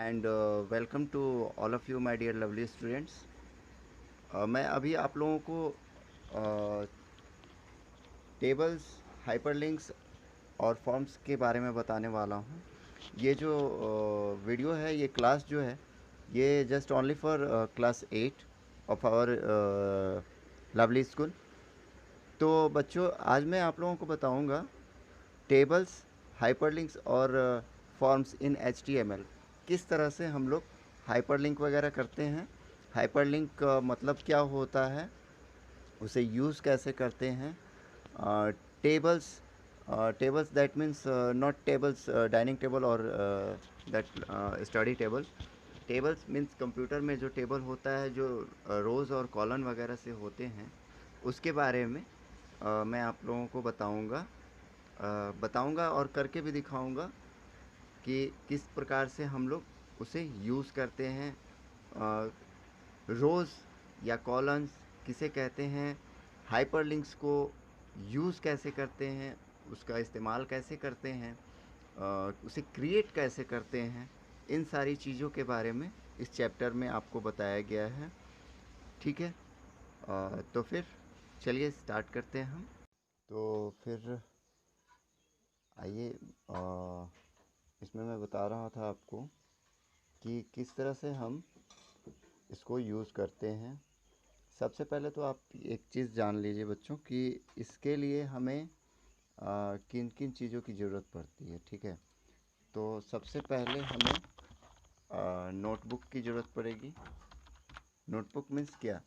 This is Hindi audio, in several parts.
And welcome to all of you my dear lovely students. मैं अभी आप लोगों को टेबल्स, हाइपरलिंक्स और फॉर्म्स के बारे में बताने वाला हूँ। ये जो वीडियो है, ये क्लास जो है, ये just only for class 8 of our lovely school. तो बच्चों, आज मैं आप लोगों को बताऊँगा टेबल्स, हाइपरलिंक्स और फॉर्म्स इन HTML। किस तरह से हम लोग हाइपरलिंक वगैरह करते हैं, हाइपरलिंक का मतलब क्या होता है, उसे यूज़ कैसे करते हैं। Tables, tables that means not tables dining table और that study table. Tables means computer में जो टेबल होता है, जो रोज़ और कॉलम वगैरह से होते हैं, उसके बारे में मैं आप लोगों को बताऊंगा और करके भी दिखाऊंगा कि किस प्रकार से हम लोग उसे यूज़ करते हैं। रोज़ या कॉलम्स किसे कहते हैं, हाइपरलिंक्स को यूज़ कैसे करते हैं, उसका इस्तेमाल कैसे करते हैं, उसे क्रिएट कैसे करते हैं, इन सारी चीज़ों के बारे में इस चैप्टर में आपको बताया गया है। ठीक है, तो फिर चलिए स्टार्ट करते हैं हम। तो फिर आइए, इसमें मैं बता रहा था आपको कि किस तरह से हम इसको यूज़ करते हैं। सबसे पहले तो आप एक चीज़ जान लीजिए बच्चों कि इसके लिए हमें किन किन चीज़ों की ज़रूरत पड़ती है। ठीक है, तो सबसे पहले हमें नोटबुक की ज़रूरत पड़ेगी। नोटबुक मीन्स क्या?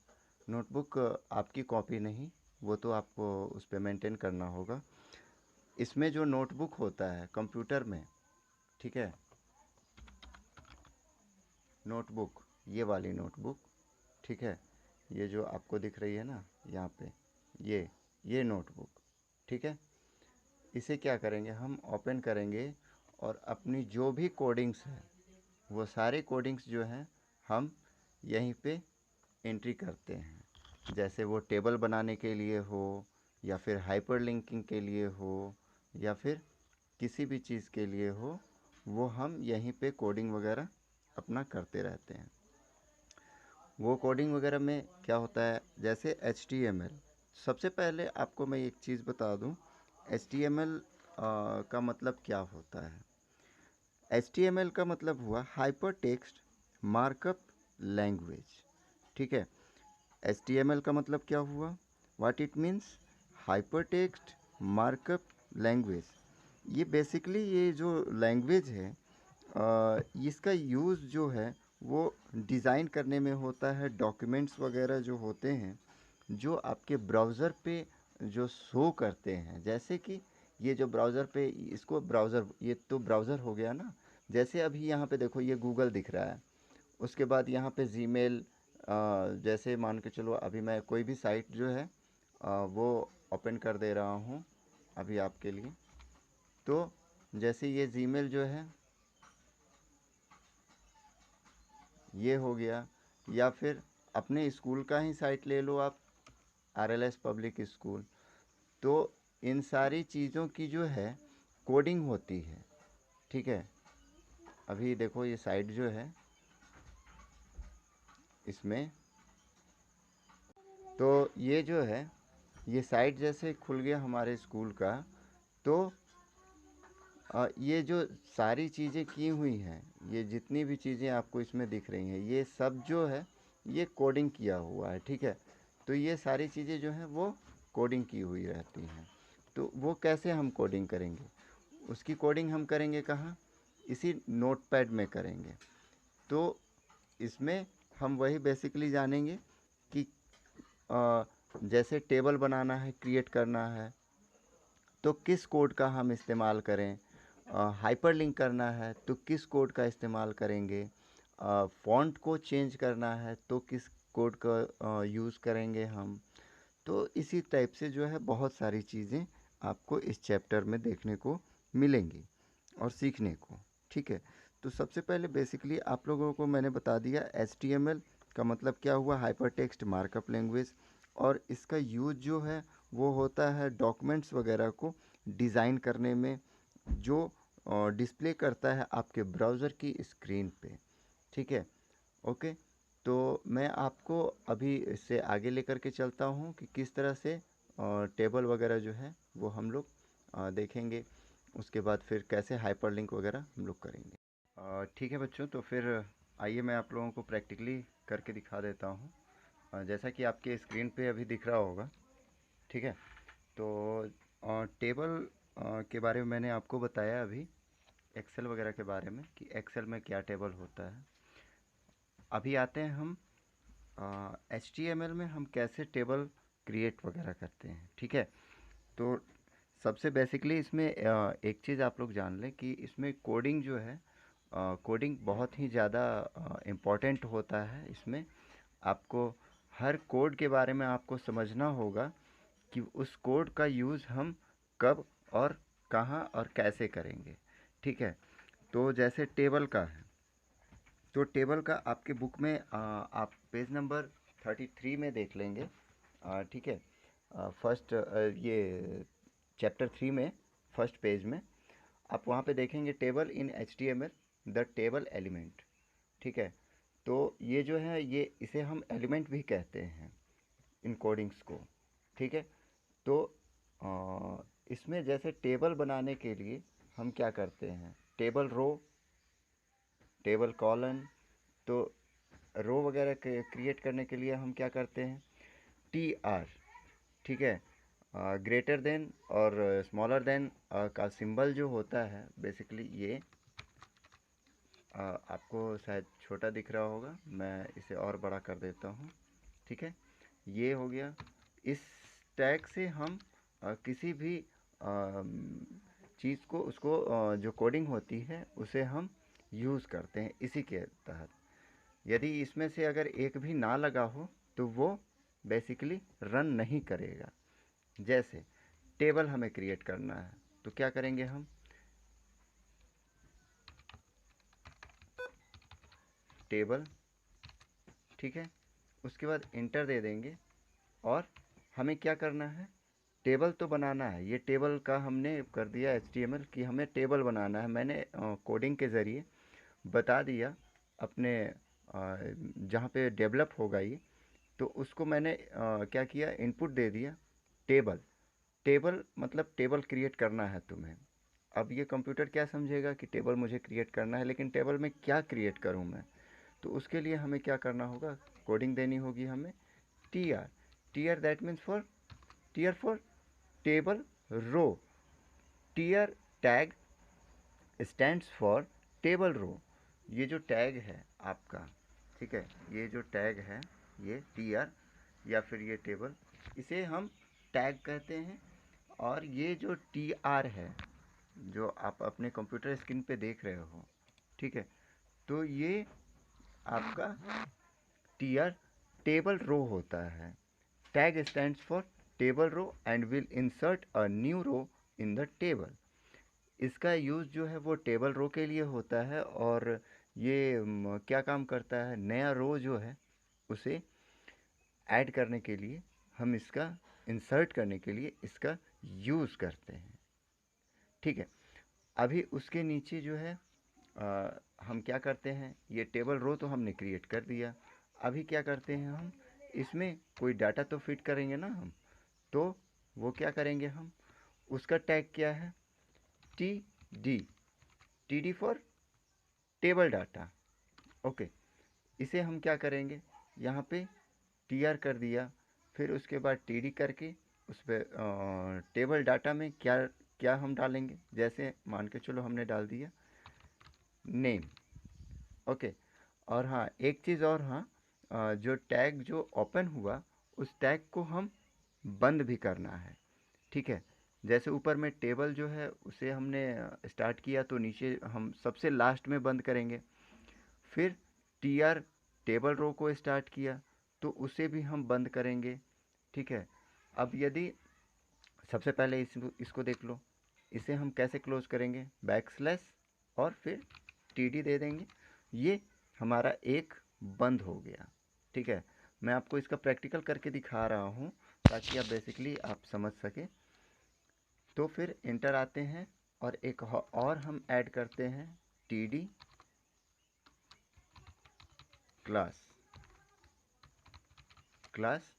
नोटबुक आपकी कॉपी नहीं, वो तो आपको उस पर मेंटेन करना होगा। इसमें जो नोटबुक होता है कंप्यूटर में, ठीक है, नोटबुक, ये वाली नोटबुक, ठीक है, ये जो आपको दिख रही है ना यहाँ पे, ये नोटबुक, ठीक है। इसे क्या करेंगे, हम ओपन करेंगे और अपनी जो भी कोडिंग्स है, वो सारे कोडिंग्स जो हैं हम यहीं पे एंट्री करते हैं। जैसे वो टेबल बनाने के लिए हो, या फिर हाइपर लिंकिंग के लिए हो, या फिर किसी भी चीज़ के लिए हो, वो हम यहीं पे कोडिंग वगैरह अपना करते रहते हैं। वो कोडिंग वगैरह में क्या होता है, जैसे HTML। सबसे पहले आपको मैं एक चीज़ बता दूं, HTML का मतलब क्या होता है। HTML का मतलब हुआ हाइपर टेक्स्ट मार्कअप लैंग्वेज। ठीक है, HTML का मतलब क्या हुआ, what it means, hyper text markup language. ये बेसिकली ये जो लैंग्वेज है, इसका यूज़ जो है वो डिज़ाइन करने में होता है। डॉक्यूमेंट्स वगैरह जो होते हैं, जो आपके ब्राउज़र पे जो शो करते हैं, जैसे कि ये जो ब्राउज़र पे, इसको ब्राउज़र, ये तो ब्राउज़र हो गया ना। जैसे अभी यहाँ पे देखो, ये गूगल दिख रहा है, उसके बाद यहाँ पे जीमेल। जैसे मान के चलो, अभी मैं कोई भी साइट जो है वो ओपन कर दे रहा हूँ अभी आपके लिए। तो जैसे ये जीमेल जो है, ये हो गया। या फिर अपने स्कूल का ही साइट ले लो आप, RLS पब्लिक स्कूल। तो इन सारी चीज़ों की जो है कोडिंग होती है। ठीक है, अभी देखो ये साइट जो है, इसमें तो ये जो है, ये साइट जैसे खुल गया हमारे स्कूल का, तो ये जो सारी चीज़ें की हुई हैं, ये जितनी भी चीज़ें आपको इसमें दिख रही हैं, ये सब जो है ये कोडिंग किया हुआ है। ठीक है, तो ये सारी चीज़ें जो हैं वो कोडिंग की हुई रहती हैं। तो वो कैसे हम कोडिंग करेंगे, उसकी कोडिंग हम करेंगे कहाँ, इसी नोटपैड में करेंगे। तो इसमें हम वही बेसिकली जानेंगे कि जैसे टेबल बनाना है, क्रिएट करना है, तो किस कोड का हम इस्तेमाल करें। हाइपरलिंक करना है तो किस कोड का इस्तेमाल करेंगे। फ़ॉन्ट को चेंज करना है तो किस कोड का यूज़ करेंगे हम। तो इसी टाइप से जो है बहुत सारी चीज़ें आपको इस चैप्टर में देखने को मिलेंगी और सीखने को। ठीक है, तो सबसे पहले बेसिकली आप लोगों को मैंने बता दिया HTML का मतलब क्या हुआ, हाइपर टेक्स्ट मार्कअप लैंग्वेज। और इसका यूज़ जो है वो होता है डॉक्यूमेंट्स वगैरह को डिज़ाइन करने में। जो डिस्प्ले करता है आपके ब्राउज़र की स्क्रीन पे, ठीक है। ओके, तो मैं आपको अभी इससे आगे लेकर के चलता हूँ कि किस तरह से टेबल वगैरह जो है वो हम लोग देखेंगे। उसके बाद फिर कैसे हाइपरलिंक वगैरह हम लोग करेंगे। ठीक है बच्चों, तो फिर आइए मैं आप लोगों को प्रैक्टिकली करके दिखा देता हूँ। जैसा कि आपके स्क्रीन पे अभी दिख रहा होगा, ठीक है। तो टेबल के बारे में मैंने आपको बताया अभी, एक्सेल वगैरह के बारे में कि एक्सेल में क्या टेबल होता है। अभी आते हैं हम HTML में हम कैसे टेबल क्रिएट वगैरह करते हैं, ठीक है। तो सबसे बेसिकली इसमें एक चीज़ आप लोग जान लें कि इसमें कोडिंग जो है, कोडिंग बहुत ही ज़्यादा इम्पॉर्टेंट होता है। इसमें आपको हर कोड के बारे में आपको समझना होगा कि उस कोड का यूज़ हम कब और कहाँ और कैसे करेंगे, ठीक है। तो जैसे टेबल का है, तो टेबल का आपके बुक में आप पेज नंबर 33 में देख लेंगे, ठीक है। फर्स्ट ये चैप्टर 3 में फर्स्ट पेज में आप वहाँ पे देखेंगे table in HTML the table element, ठीक है। तो ये जो है ये इसे हम एलिमेंट भी कहते हैं इन कोडिंग्स को, ठीक है। तो इसमें जैसे टेबल बनाने के लिए हम क्या करते हैं, टेबल रो, टेबल कॉलन। तो रो वगैरह क्रिएट करने के लिए हम क्या करते हैं, TR, ठीक है। ग्रेटर देन और स्मॉलर देन का सिंबल जो होता है बेसिकली ये आपको शायद छोटा दिख रहा होगा, मैं इसे और बड़ा कर देता हूँ, ठीक है। ये हो गया। इस टैग से हम किसी भी चीज़ को उसको जो कोडिंग होती है उसे हम यूज़ करते हैं इसी के तहत। यदि इसमें से अगर एक भी ना लगा हो तो वो बेसिकली रन नहीं करेगा। जैसे टेबल हमें क्रिएट करना है तो क्या करेंगे हम, टेबल, ठीक है। उसके बाद इंटर दे देंगे और हमें क्या करना है, टेबल तो बनाना है। ये टेबल का हमने कर दिया HTML कि हमें टेबल बनाना है। मैंने कोडिंग के ज़रिए बता दिया अपने जहाँ पे डेवलप होगा ये, तो उसको मैंने क्या किया, इनपुट दे दिया टेबल। टेबल मतलब टेबल क्रिएट करना है तुम्हें। अब ये कंप्यूटर क्या समझेगा कि टेबल मुझे क्रिएट करना है, लेकिन टेबल में क्या क्रिएट करूँ मैं। तो उसके लिए हमें क्या करना होगा, कोडिंग देनी होगी हमें TR। TR that means for, TR for table row. TR tag stands for table row. ये जो टैग है आपका, ठीक है, ये जो टैग है ये TR या फिर ये टेबल, इसे हम टैग कहते हैं। और ये जो TR है जो आप अपने कंप्यूटर स्क्रीन पे देख रहे हो, ठीक है, तो ये आपका TR टेबल रो होता है। Tag stands for table row and will insert a new row in the table. इसका यूज़ जो है वो टेबल रो के लिए होता है और ये क्या काम करता है, नया रो जो है उसे ऐड करने के लिए हम इसका इंसर्ट करने के लिए इसका यूज़ करते हैं, ठीक है। अभी उसके नीचे जो है हम क्या करते हैं, ये टेबल रो तो हमने क्रिएट कर दिया। अभी क्या करते हैं हम, इसमें कोई डाटा तो फिट करेंगे ना हम, तो वो क्या करेंगे हम, उसका टैग क्या है, TD। TD for table data, okay. इसे हम क्या करेंगे, यहाँ पे TR कर दिया, फिर उसके बाद TD करके उस पर टेबल डाटा में क्या क्या हम डालेंगे, जैसे मान के चलो हमने डाल दिया नेम, ओके। और हाँ एक चीज़ और, हाँ जो टैग जो ओपन हुआ उस टैग को हम बंद भी करना है, ठीक है। जैसे ऊपर में टेबल जो है उसे हमने स्टार्ट किया तो नीचे हम सबसे लास्ट में बंद करेंगे। फिर TR टेबल रो को स्टार्ट किया तो उसे भी हम बंद करेंगे, ठीक है। अब यदि सबसे पहले इसको देख लो, इसे हम कैसे क्लोज करेंगे, बैकस्लैश और फिर TD दे देंगे, ये हमारा एक बंद हो गया, ठीक है। मैं आपको इसका प्रैक्टिकल करके दिखा रहा हूँ ताकि आप बेसिकली आप समझ सके। तो फिर इंटर आते हैं और एक और हम ऐड करते हैं td क्लास,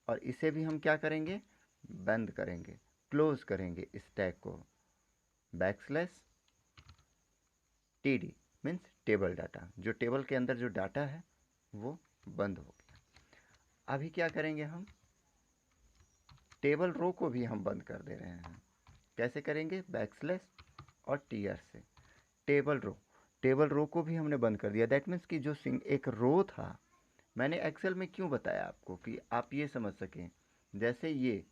और इसे भी हम क्या करेंगे, बंद करेंगे, क्लोज करेंगे इस टैग को, backslash td means table data, जो टेबल के अंदर जो डाटा है वो बंद हो गया। अभी क्या करेंगे, हम टेबल रो को भी हम बंद कर दे रहे हैं। कैसे करेंगे, बैकस्लैश और टीआर से टेबल रो को भी हमने बंद कर दिया। दैट मीन्स कि जो एक रो था, मैंने एक्सेल में क्यों बताया आपको कि आप ये समझ सकें, जैसे ये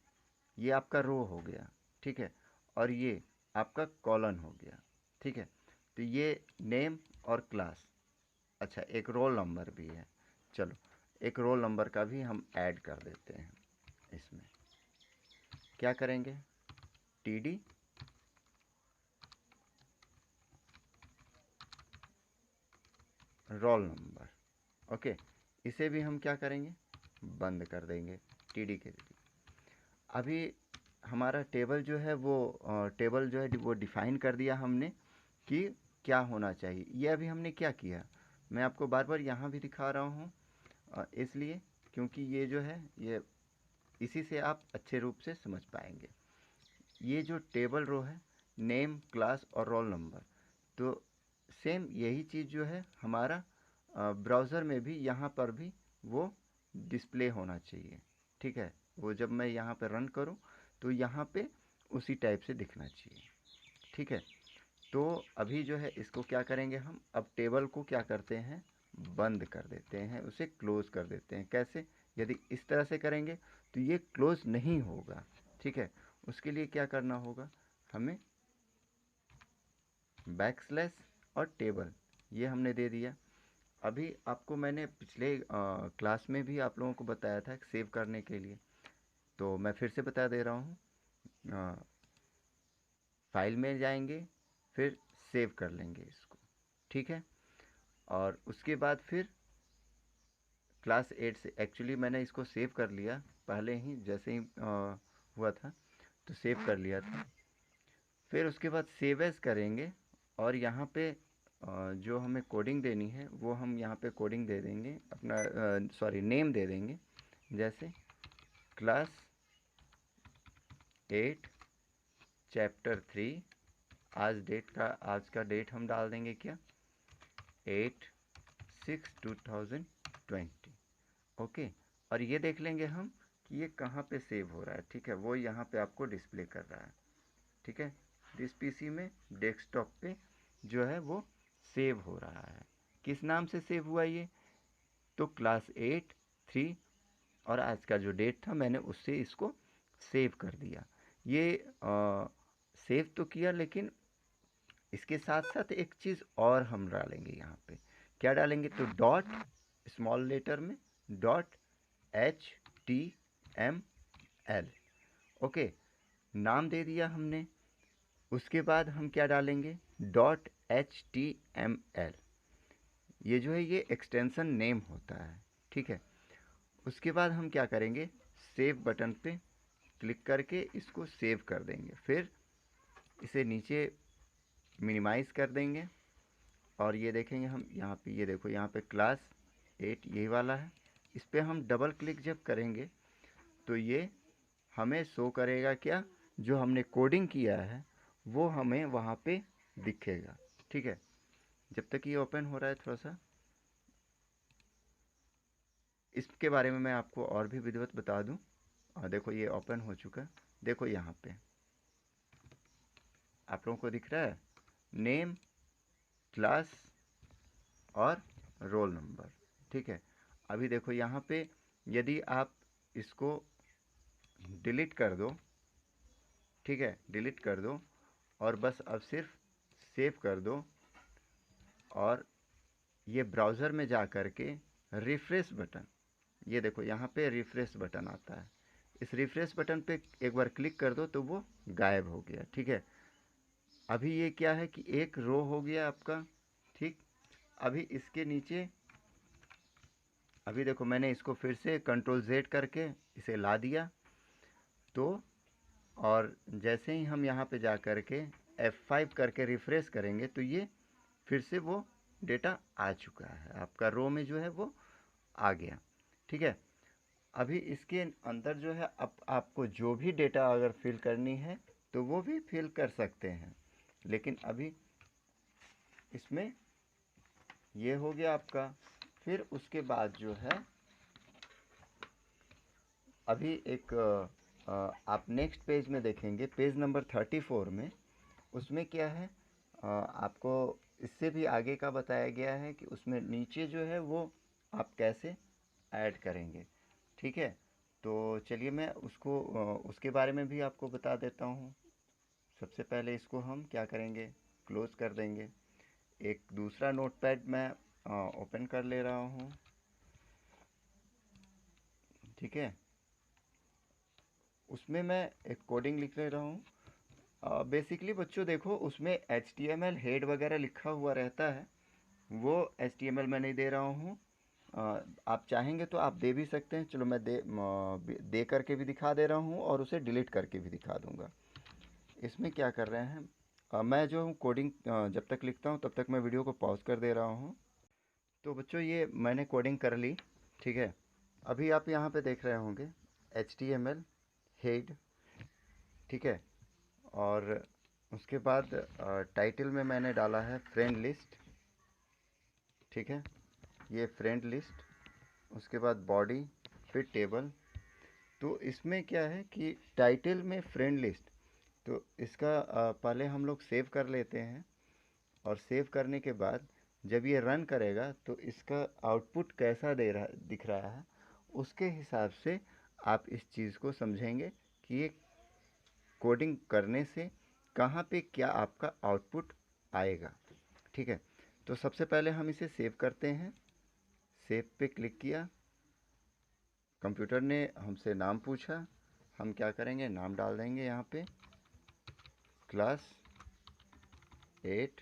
आपका रो हो गया, ठीक है, और ये आपका कॉलन हो गया, ठीक है। तो ये नेम और क्लास, अच्छा एक रोल नंबर भी है, चलो एक रोल नंबर का भी हम ऐड कर देते हैं इसमें। क्या करेंगे, td रोल नंबर, ओके, इसे भी हम क्या करेंगे, बंद कर देंगे td के लिए। अभी हमारा टेबल जो है वो डिफाइन कर दिया हमने कि क्या होना चाहिए। ये अभी हमने क्या किया, मैं आपको बार बार यहाँ भी दिखा रहा हूँ, इसलिए क्योंकि ये जो है ये इसी से आप अच्छे रूप से समझ पाएंगे। ये जो टेबल रो है, नेम क्लास और रोल नंबर, तो सेम यही चीज़ जो है हमारा ब्राउज़र में भी यहाँ पर भी वो डिस्प्ले होना चाहिए, ठीक है। वो जब मैं यहाँ पे रन करूँ तो यहाँ पे उसी टाइप से दिखना चाहिए, ठीक है। तो अभी जो है इसको क्या करेंगे, हम अब टेबल को क्या करते हैं, बंद कर देते हैं, उसे क्लोज़ कर देते हैं। कैसे, यदि इस तरह से करेंगे तो ये क्लोज़ नहीं होगा, ठीक है। उसके लिए क्या करना होगा, हमें बैकस्लैश और टेबल ये हमने दे दिया। अभी आपको मैंने पिछले क्लास में भी आप लोगों को बताया था सेव करने के लिए, तो मैं फिर से बता दे रहा हूँ। फाइल में जाएंगे, फिर सेव कर लेंगे इसको, ठीक है। और उसके बाद फिर क्लास 8 से, एक्चुअली मैंने इसको सेव कर लिया पहले ही, जैसे ही हुआ था तो सेव कर लिया था। फिर उसके बाद सेव एज करेंगे, और यहाँ पे जो हमें कोडिंग देनी है वो हम यहाँ पे कोडिंग दे देंगे, अपना नेम दे देंगे, जैसे क्लास 8 चैप्टर 3। आज का डेट हम डाल देंगे क्या, 8/6/2020, ओके। और ये देख लेंगे हम कि ये कहाँ पे सेव हो रहा है, ठीक है, वो यहाँ पे आपको डिस्प्ले कर रहा है, ठीक है। इस पीसी में डेस्कटॉप पे जो है वो सेव हो रहा है। किस नाम से सेव हुआ ये, तो क्लास 8 3, और आज का जो डेट था मैंने उससे इसको सेव कर दिया। ये सेव तो किया, लेकिन इसके साथ साथ एक चीज़ और हम डालेंगे यहाँ पे। क्या डालेंगे, तो डॉट स्मॉल लेटर में .html, ओके, नाम दे दिया हमने। उसके बाद हम क्या डालेंगे, .html, ये जो है ये एक्सटेंशन नेम होता है, ठीक है। उसके बाद हम क्या करेंगे, सेव बटन पे क्लिक करके इसको सेव कर देंगे। फिर इसे नीचे मिनिमाइज़ कर देंगे, और ये देखेंगे हम यहाँ पे, ये देखो यहाँ पे क्लास 8 यही वाला है। इस पर हम डबल क्लिक जब करेंगे तो ये हमें शो करेगा, क्या, जो हमने कोडिंग किया है वो हमें वहाँ पे दिखेगा, ठीक है। जब तक ये ओपन हो रहा है, थोड़ा सा इसके बारे में मैं आपको और भी विधिवत बता दूं। देखो ये ओपन हो चुका है, देखो यहाँ पे आप लोगों को दिख रहा है नेम, क्लास और रोल नंबर, ठीक है। अभी देखो यहाँ पे यदि आप इसको डिलीट कर दो, ठीक है, डिलीट कर दो, और बस अब सिर्फ सेव कर दो, और ये ब्राउज़र में जा कर के रिफ्रेश बटन, ये देखो यहाँ पे रिफ्रेश बटन आता है, इस रिफ्रेश बटन पे एक बार क्लिक कर दो तो वो गायब हो गया, ठीक है। अभी ये क्या है कि एक रो हो गया आपका, ठीक। अभी इसके नीचे, अभी देखो मैंने इसको फिर से Ctrl Z करके इसे ला दिया, तो और जैसे ही हम यहाँ पे जा कर के F5 करके रिफ्रेश करेंगे तो ये फिर से वो डेटा आ चुका है, आपका रो में जो है वो आ गया। ठीक है, अभी इसके अंदर जो है अब आपको जो भी डेटा अगर फिल करनी है तो वो भी फिल कर सकते हैं, लेकिन अभी इसमें ये हो गया आपका। फिर उसके बाद जो है अभी एक आप नेक्स्ट पेज में देखेंगे, पेज नंबर 34 में, उसमें क्या है आपको इससे भी आगे का बताया गया है कि उसमें नीचे जो है वो आप कैसे ऐड करेंगे। ठीक है, तो चलिए मैं उसको उसके बारे में भी आपको बता देता हूँ। सबसे पहले इसको हम क्या करेंगे, क्लोज कर देंगे। एक दूसरा नोटपैड मैं ओपन कर ले रहा हूँ। ठीक है, उसमें मैं एक कोडिंग लिख ले रहा हूँ। बेसिकली बच्चों देखो, उसमें HTML हेड वगैरह लिखा हुआ रहता है, वो HTML मैं नहीं दे रहा हूँ। आप चाहेंगे तो आप दे भी सकते हैं। चलो मैं दे करके भी दिखा दे रहा हूँ और उसे डिलीट करके भी दिखा दूँगा। इसमें क्या कर रहे हैं, मैं जो हूँ कोडिंग जब तक लिखता हूँ तब तक मैं वीडियो को पॉज कर दे रहा हूँ। तो बच्चों ये मैंने कोडिंग कर ली। ठीक है, अभी आप यहाँ पे देख रहे होंगे HTML हेड। ठीक है, और उसके बाद टाइटल में मैंने डाला है फ्रेंड लिस्ट। ठीक है, ये फ्रेंड लिस्ट। उसके बाद बॉडी, फिर टेबल। तो इसमें क्या है कि टाइटल में फ्रेंड लिस्ट, तो इसका पहले हम लोग सेव कर लेते हैं, और सेव करने के बाद जब ये रन करेगा तो इसका आउटपुट कैसा दिख रहा है, उसके हिसाब से आप इस चीज़ को समझेंगे कि ये कोडिंग करने से कहाँ पे क्या आपका आउटपुट आएगा। ठीक है, तो सबसे पहले हम इसे सेव करते हैं। सेव पे क्लिक किया, कंप्यूटर ने हमसे नाम पूछा, हम क्या करेंगे, नाम डाल देंगे यहाँ पे, क्लास 8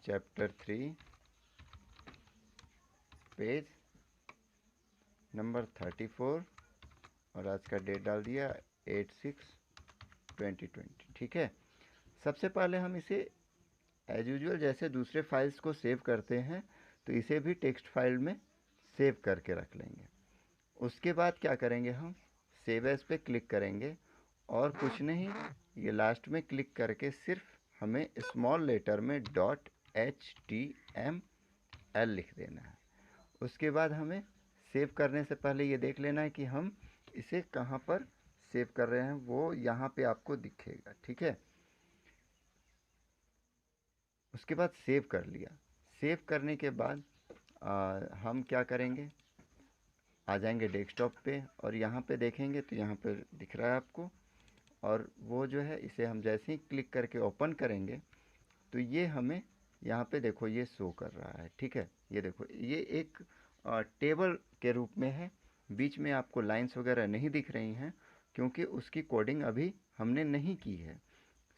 चैप्टर 3 पेज नंबर 34, और आज का डेट डाल दिया 8/6/2020। ठीक है, सबसे पहले हम इसे एज यूजुअल जैसे दूसरे फाइल्स को सेव करते हैं तो इसे भी टेक्स्ट फाइल में सेव करके रख लेंगे। उसके बाद क्या करेंगे, हम सेव एज पे क्लिक करेंगे, और कुछ नहीं, ये लास्ट में क्लिक करके सिर्फ हमें स्मॉल लेटर में .html लिख देना है। उसके बाद हमें सेव करने से पहले ये देख लेना है कि हम इसे कहाँ पर सेव कर रहे हैं, वो यहाँ पे आपको दिखेगा। ठीक है, उसके बाद सेव कर लिया। सेव करने के बाद हम क्या करेंगे, आ जाएंगे डेस्कटॉप पे, और यहाँ पे देखेंगे तो यहाँ पे दिख रहा है आपको, और वो जो है इसे हम जैसे ही क्लिक करके ओपन करेंगे तो ये हमें यहाँ पे देखो ये शो कर रहा है। ठीक है, ये देखो ये एक टेबल के रूप में है, बीच में आपको लाइंस वगैरह नहीं दिख रही हैं क्योंकि उसकी कोडिंग अभी हमने नहीं की है।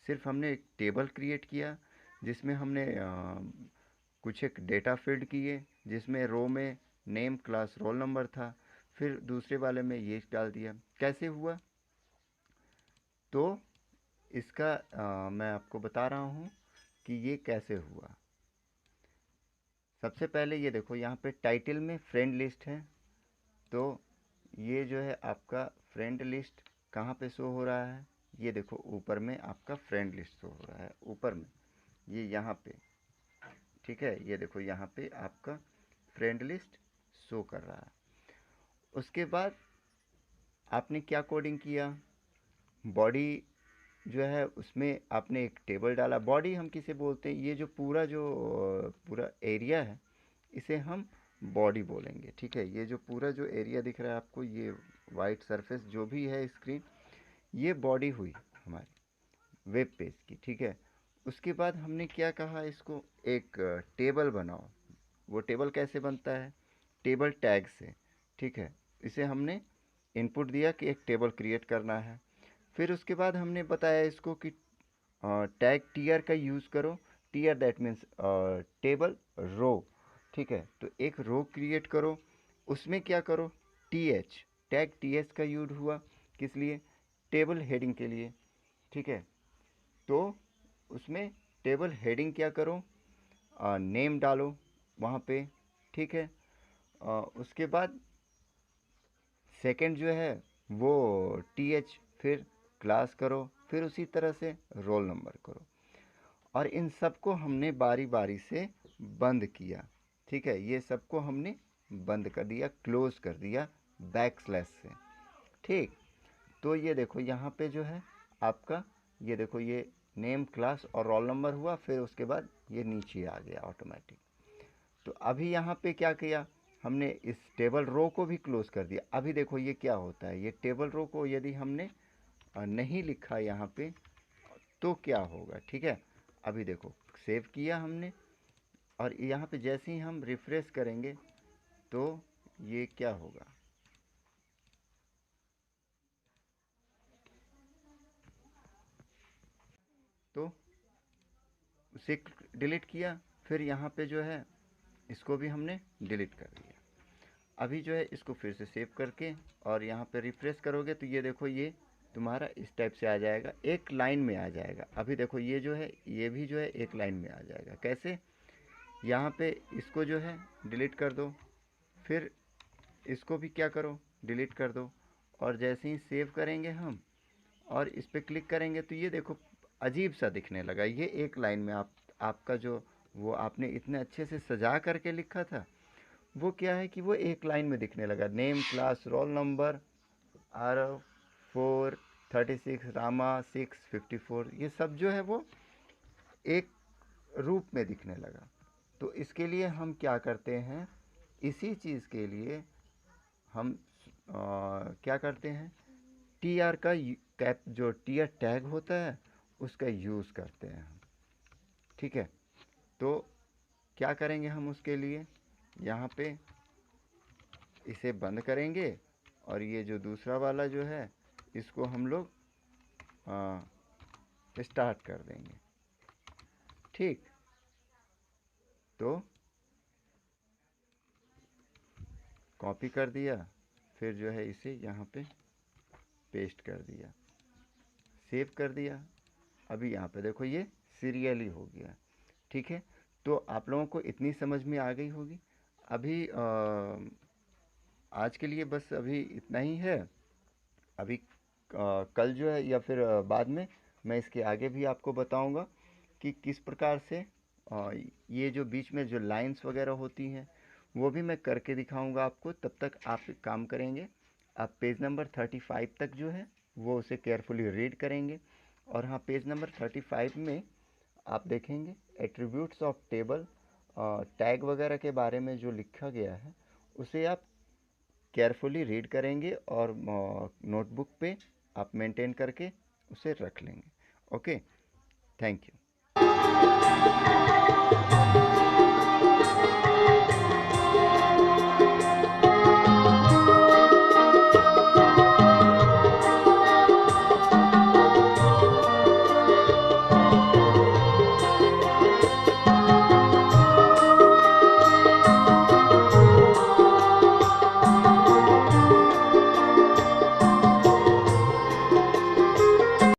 सिर्फ हमने एक टेबल क्रिएट किया जिसमें हमने कुछ एक डेटा फील्ड किए, जिसमें रो में नेम, क्लास, रोल नंबर था। फिर दूसरे वाले में ये डाल दिया। कैसे हुआ, तो इसका मैं आपको बता रहा हूँ कि ये कैसे हुआ। सबसे पहले ये देखो यहाँ पे टाइटल में फ्रेंड लिस्ट है, तो ये जो है आपका फ्रेंड लिस्ट कहाँ पे शो हो रहा है, ये देखो ऊपर में आपका फ्रेंड लिस्ट शो हो रहा है, ऊपर में ये यहाँ पे। ठीक है, ये देखो यहाँ पे आपका फ्रेंड लिस्ट शो कर रहा है। उसके बाद आपने क्या कोडिंग किया, बॉडी जो है उसमें आपने एक टेबल डाला। बॉडी हम किसे बोलते हैं, ये जो पूरा एरिया है इसे हम बॉडी बोलेंगे। ठीक है, ये जो पूरा जो एरिया दिख रहा है आपको, ये वाइट सरफेस जो भी है स्क्रीन, ये बॉडी हुई हमारी वेब पेज की। ठीक है, उसके बाद हमने क्या कहा, इसको एक टेबल बनाओ। वो टेबल कैसे बनता है, टेबल टैग से। ठीक है, इसे हमने इनपुट दिया कि एक टेबल क्रिएट करना है। फिर उसके बाद हमने बताया इसको कि टैग टीआर का यूज़ करो। TR that means table row. ठीक है, तो एक रो क्रिएट करो, उसमें क्या करो, टीएच, टैग टीएच का यूज हुआ, किस लिए, टेबल हेडिंग के लिए। ठीक है, तो उसमें टेबल हेडिंग क्या करो, नेम डालो वहाँ पे, ठीक है। उसके बाद सेकंड जो है वो TH, फिर क्लास करो, फिर उसी तरह से रोल नंबर करो। और इन सबको हमने बारी बारी से बंद किया, ठीक है। ये सबको हमने बंद कर दिया, क्लोज कर दिया बैकस्लैश से, ठीक। तो ये देखो यहाँ पे जो है आपका, ये देखो ये नेम, क्लास और रोल नंबर हुआ, फिर उसके बाद ये नीचे आ गया ऑटोमेटिक। तो अभी यहाँ पे क्या किया हमने, इस टेबल रो को भी क्लोज कर दिया। अभी देखो ये क्या होता है, ये टेबल रो को यदि हमने नहीं लिखा यहाँ पे तो क्या होगा, ठीक है। अभी देखो सेव किया हमने, और यहाँ पे जैसे ही हम रिफ्रेश करेंगे तो ये क्या होगा, तो उसे डिलीट किया, फिर यहाँ पे जो है इसको भी हमने डिलीट कर दिया। अभी जो है इसको फिर से सेव करके और यहाँ पे रिफ्रेश करोगे तो ये देखो ये तुम्हारा इस टाइप से आ जाएगा, एक लाइन में आ जाएगा। अभी देखो ये जो है ये भी जो है एक लाइन में आ जाएगा। कैसे, यहाँ पे इसको जो है डिलीट कर दो, फिर इसको भी क्या करो, डिलीट कर दो, और जैसे ही सेव करेंगे हम और इस पर क्लिक करेंगे तो ये देखो अजीब सा दिखने लगा। ये एक लाइन में आपका जो वो आपने इतने अच्छे से सजा करके लिखा था वो क्या है कि वो एक लाइन में दिखने लगा। Name, class, roll number, Aarav 436, Rama 654, ये सब जो है वो एक रूप में दिखने लगा। तो इसके लिए हम क्या करते हैं, इसी चीज़ के लिए हम क्या करते हैं, TR का कैप, जो TR टैग होता है उसका यूज़ करते हैं हम, ठीक है। तो क्या करेंगे हम उसके लिए, यहाँ पे इसे बंद करेंगे और ये जो दूसरा वाला जो है इसको हम लोग स्टार्ट कर देंगे, ठीक। तो कॉपी कर दिया, फिर जो है इसे यहाँ पे पेस्ट कर दिया, सेव कर दिया। अभी यहाँ पे देखो ये सीरियली हो गया, ठीक है। तो आप लोगों को इतनी समझ में आ गई होगी। अभी आज के लिए बस अभी इतना ही है। अभी कल जो है या फिर बाद में मैं इसके आगे भी आपको बताऊंगा कि किस प्रकार से ये जो बीच में जो लाइंस वगैरह होती हैं वो भी मैं करके दिखाऊंगा आपको। तब तक आप एक काम करेंगे, आप पेज नंबर 35 तक जो है वो उसे केयरफुली रीड करेंगे। और हाँ, पेज नंबर 35 में आप देखेंगे एट्रीब्यूट्स ऑफ टेबल, टैग वगैरह के बारे में जो लिखा गया है उसे आप केयरफुली रीड करेंगे और नोटबुक पे आप मेंटेन करके उसे रख लेंगे। Okay, thank you.